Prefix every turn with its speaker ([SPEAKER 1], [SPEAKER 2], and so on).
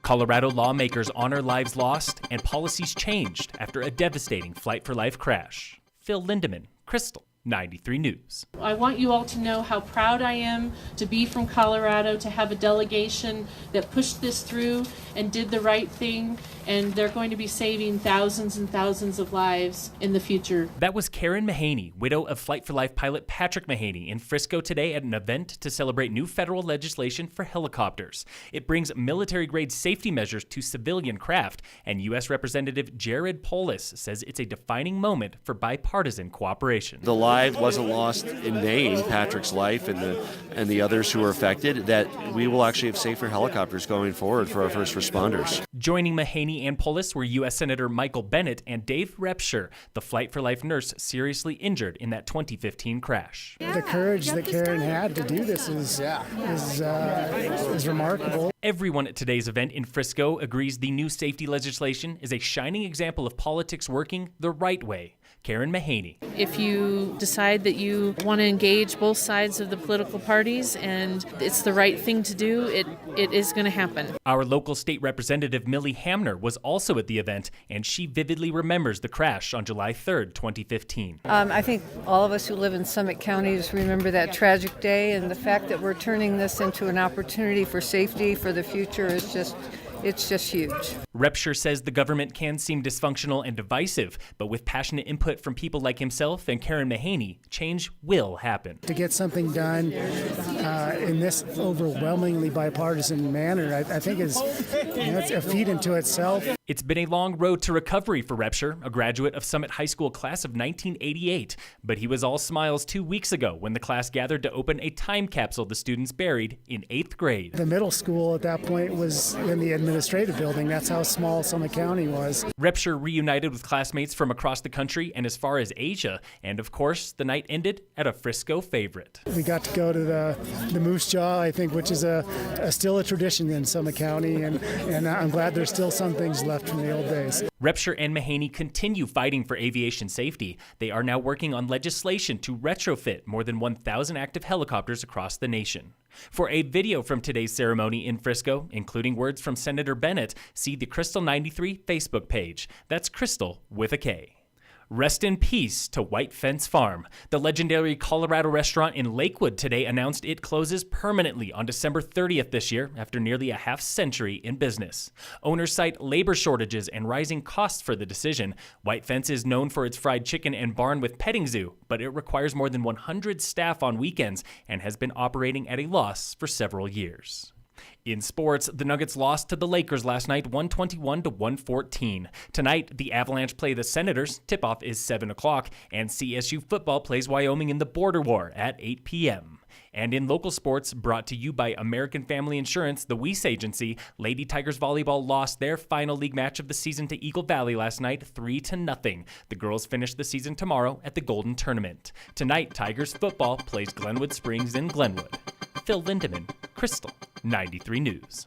[SPEAKER 1] Colorado lawmakers honor lives lost and policies changed after a devastating Flight for Life crash. Phil Lindemann, Krystal, 93 News.
[SPEAKER 2] I want you all to know how proud I am to be from Colorado, to have a delegation that pushed this through and did the right thing, and they're going to be saving thousands and thousands of lives in the future.
[SPEAKER 1] That was Karen Mahaney, widow of Flight for Life pilot Patrick Mahaney, in Frisco today at an event to celebrate new federal legislation for helicopters. It brings military-grade safety measures to civilian craft, and U.S. Representative Jared Polis says it's a defining moment for bipartisan cooperation.
[SPEAKER 3] The life wasn't lost in vain, Patrick's life and the others who were affected, that we will actually have safer helicopters going forward for our first responders.
[SPEAKER 1] Joining Mahaney and Polis were U.S. Senator Michael Bennet and Dave Repsher, the Flight for Life nurse seriously injured in that 2015 crash.
[SPEAKER 4] The courage that Karen had to do this is remarkable.
[SPEAKER 1] Everyone at today's event in Frisco agrees the new safety legislation is a shining example of politics working the right way. Karen Mahaney.
[SPEAKER 2] If you decide that you want to engage both sides of the political parties and it's the right thing to do, it is going to happen.
[SPEAKER 1] Our local state representative Millie Hamner was also at the event, and she vividly remembers the crash on July 3rd, 2015.
[SPEAKER 5] I think all of us who live in Summit County just remember that tragic day, and the fact that we're turning this into an opportunity for safety for the future is just huge.
[SPEAKER 1] Repsher says the government can seem dysfunctional and divisive, but with passionate input from people like himself and Karen Mahaney, change will happen.
[SPEAKER 4] To get something done in this overwhelmingly bipartisan manner, I think is it's a feat into itself.
[SPEAKER 1] It's been a long road to recovery for Repsher, a graduate of Summit High School class of 1988, but he was all smiles 2 weeks ago when the class gathered to open a time capsule the students buried in 8th grade.
[SPEAKER 4] The middle school at that point was in the administrative building. That's how small Summit County was.
[SPEAKER 1] Repsher reunited with classmates from across the country and as far as Asia, and of course, the night ended at a Frisco favorite.
[SPEAKER 4] We got to go to the Moose Jaw, I think, which is still a tradition in Summit County, and I'm glad there's still some things left from the old days.
[SPEAKER 1] Repsher and Mahaney continue fighting for aviation safety. They are now working on legislation to retrofit more than 1,000 active helicopters across the nation. For a video from today's ceremony in Frisco, including words from Senator Bennet, see the Krystal 93 Facebook page. That's Krystal with a K. Rest in peace to White Fence Farm. The legendary Colorado restaurant in Lakewood today announced it closes permanently on December 30th this year after nearly a half-century in business. Owners cite labor shortages and rising costs for the decision. White Fence is known for its fried chicken and barn with petting zoo, but it requires more than 100 staff on weekends and has been operating at a loss for several years. In sports, the Nuggets lost to the Lakers last night, 121-114. Tonight, the Avalanche play the Senators. Tip-off is 7 o'clock, and CSU football plays Wyoming in the Border War at 8 p.m. And in local sports, brought to you by American Family Insurance, the Weiss Agency, Lady Tigers volleyball lost their final league match of the season to Eagle Valley last night, 3-0. The girls finish the season tomorrow at the Golden Tournament. Tonight, Tigers football plays Glenwood Springs in Glenwood. Phil Lindemann, Krystal, 93 News.